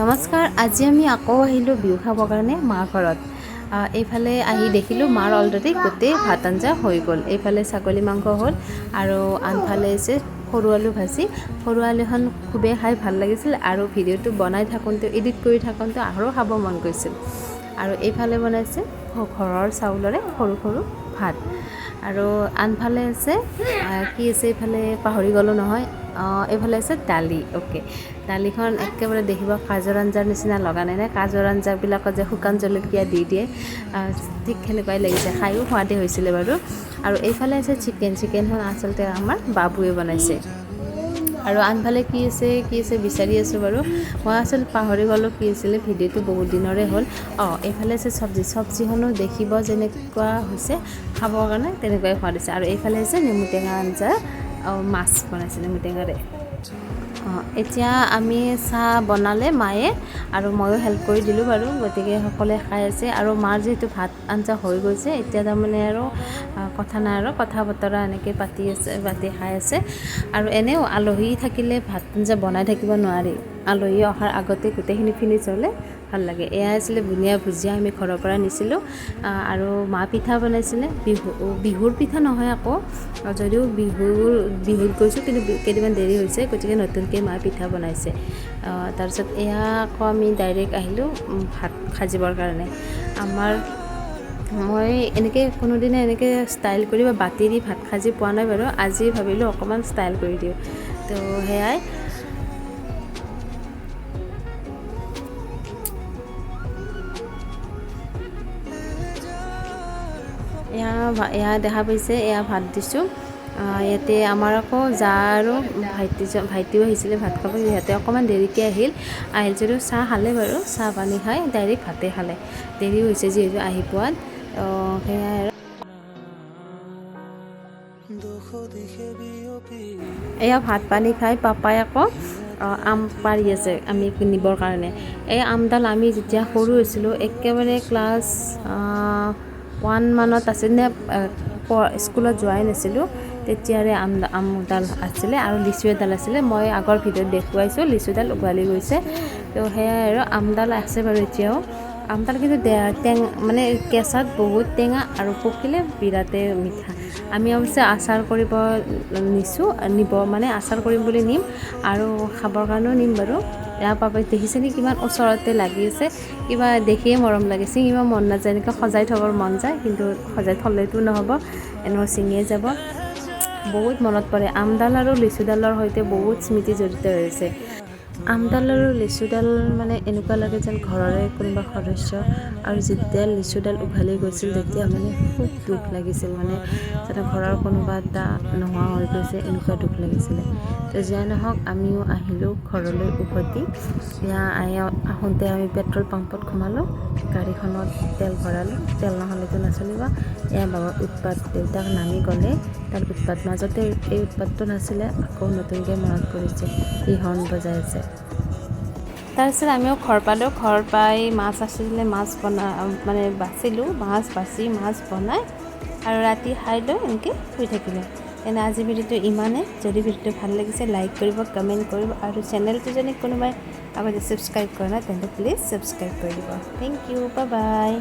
নমস্কাৰ, আজি আমি আকৌ আহিলোঁ বিহু খাবৰ কাৰণে মাৰ ঘৰত। এইফালে আহি দেখিলোঁ মাৰ অলৰেডি গোটেই ভাত আঞ্জা হৈ গ'ল। এইফালে ছাগলী মাংস হ'ল আৰু আনফালে হৈছে সৰু আলু ভাজি। সৰু আলুখন খুবেই খাই ভাল লাগিছিল আৰু ভিডিঅ'টো বনাই থাকোঁতে এডিট কৰি থাকোঁতে আৰু খাব মন গৈছিল। আৰু এইফালে বনাইছে ঘৰৰ চাউলৰে সৰু সৰু ভাত আৰু আনফালে আছে কি আছে এইফালে পাহৰি গ'লোঁ নহয়। এইফালে আছে দালি। অ'কে, দালিখন একেবাৰে দেখিব কাজৰ আঞ্জাৰ নিচিনা লগা নাই নে? কাজৰ আঞ্জাবিলাকত যে শুকান জলকীয়া দি দিয়ে ঠিক সেনেকুৱাই লাগিছে, খায়ো সোৱাদেই হৈছিলে বাৰু। আৰু এইফালে আছে চিকেনখন আচলতে আমাৰ বাবুৱে বনাইছে। আৰু আনফালে কি আছে বিচাৰি আছোঁ বাৰু। মই আচলতে পাহৰি গ'লোঁ কি আছিলে, ভিডিঅ'টো বহুত দিনৰে হ'ল। এইফালে আছে চব্জিখনো দেখিব যেনেকুৱা হৈছে খাবৰ কাৰণে তেনেকুৱাই সোৱাদ হৈছে। আৰু এইফালে হৈছে নেমু টেঙা আঞ্জা, মাছ বনাইছে নেমু টেঙাৰে। এতিয়া আমি চাহ বনালে মায়ে আৰু ময়ো হেল্প কৰি দিলোঁ বাৰু। গতিকে সকলোৱে খাই আছে আৰু মাৰ যিহেতু ভাত আঞ্জা হৈ গৈছে, এতিয়া তাৰমানে আৰু কথা নাই আৰু কথা বতৰা এনেকৈ পাতি খাই আছে। আৰু এনেও আলহী থাকিলে ভাত আঞ্জা বনাই থাকিব নোৱাৰি, আলহী অহাৰ আগতে গোটেইখিনি ফিনিছ হ'লে ভাল লাগে। এয়া আছিলে বুনিয়া ভুজিয়া, আমি ঘৰৰ পৰা নিছিলোঁ। আৰু মা পিঠা বনাইছিলে, বিহুৰ পিঠা নহয় আকৌ, যদিও বিহুত গৈছোঁ কিন্তু কেইদিনমান দেৰি হৈছে, গতিকে নতুনকৈ মা পিঠা বনাইছে। তাৰপিছত এয়া আকৌ আমি ডাইৰেক্ট আহিলোঁ ভাত সাজিবৰ কাৰণে। মই এনেকৈ কোনোদিনে এনেকৈ ষ্টাইল কৰি বা বাতি দি ভাত সাজি পোৱা নাই বাৰু। আজি ভাবিলোঁ অকণমান ষ্টাইল কৰি দিওঁ, তো সেয়াই। এয়া দেখা পাইছে, এয়া ভাত দিছোঁ। ইয়াতে আমাৰ আকৌ জা আৰু ভাইটিও আহিছিলে ভাত খাব। সিহঁতে অকণমান দেৰিকৈ আহিল যদিও চাহ খালে বাৰু। চাহ পানী খাই ডাইৰেক্ট ভাতে খালে, দেৰি হৈছে যিহেতু আহি পোৱাত। সেয়াই আৰু এয়া ভাত পানী খাই পাপাই আকৌ আম পাৰি আছে আমি নিবৰ কাৰণে। এই আমডাল আমি যেতিয়া সৰু হৈছিলোঁ, একেবাৰে ক্লাছ 1 মানত আছিল নে, স্কুলত যোৱাই নাছিলোঁ, তেতিয়াৰে আমডাল আছিলে আৰু লিচু এডাল আছিলে। মই আগৰ ভিডিঅ'ত দেখুৱাইছোঁ, লিচুডাল উঘালি গৈছে। তো সেয়াই আৰু আমডাল আছে বাৰু এতিয়াও। আমডাল কিন্তু মানে কেঁচাত বহুত টেঙা আৰু পকিলে বিৰাটেই মিঠা। আমি অৱশ্যে আচাৰ কৰিব আচাৰ কৰিম বুলি নিম আৰু খাবৰ কাৰণেও নিম বাৰু। এয়া পাপাই দেখিছেনে কিমান ওচৰতে লাগি আছে, কিবা দেখিয়ে মৰম লাগে। ছিঙিব মন নাযায়, এনেকৈ সজাই থ'বৰ মন যায়, কিন্তু সজাই থ'লেতো নহ'ব, এনেও ছিঙিয়ে যাব। বহুত মনত পৰে, আমডাল আৰু লিচুডালৰ সৈতে বহুত স্মৃতি জড়িত হৈছে। আমডাল আৰু লিচুডাল মানে এনেকুৱা লাগে যেন ঘৰৰে কোনোবা সদস্য। আৰু যেতিয়া লিচুডাল উঘালি গৈছিল তেতিয়া মানে খুব দুখ লাগিছিল, মানে যেনে ঘৰৰ কোনোবা এটা নোহোৱা হৈ গৈছে, এনেকুৱা দুখ লাগিছিলে। তো যিয়ে নহওক আমিও আহিলোঁ ঘৰলৈ উভতি। আহোঁতে আমি পেট্ৰল পাম্পত সোমালোঁ, গাড়ীখনত তেল ভৰালোঁ। তেল নহ'লেতো নচলিব। এয়া বাবাৰ উৎপাত, দেউতাক নামি গ'লে তাৰ উৎপাত। মাজতে এই উৎপাতটো নাছিলে, আকৌ নতুনকৈ মনত পৰিছে, ই হৰ্ণ বজাই আছে। তাৰপিছত আমিও ঘৰ পালোঁ। ঘৰ পাই মাছ আছিলে, মাছ বাচিলোঁ, মাছ বাচি মাছ বনাই আৰু ৰাতি খাই লৈ এনেকৈ শুই থাকিলোঁ। এনে আজি ভিডিঅ'টো ইমানেই। যদি ভিডিঅ'টো ভাল লাগিছে লাইক কৰিব, কমেণ্ট কৰিব আৰু চেনেলটো যদি কোনোবাই আগতে ছাবস্ক্ৰাইব কৰা নাই তেন্তে প্লিজ ছাবস্ক্ৰাইব কৰি দিব। Thank you, bye by.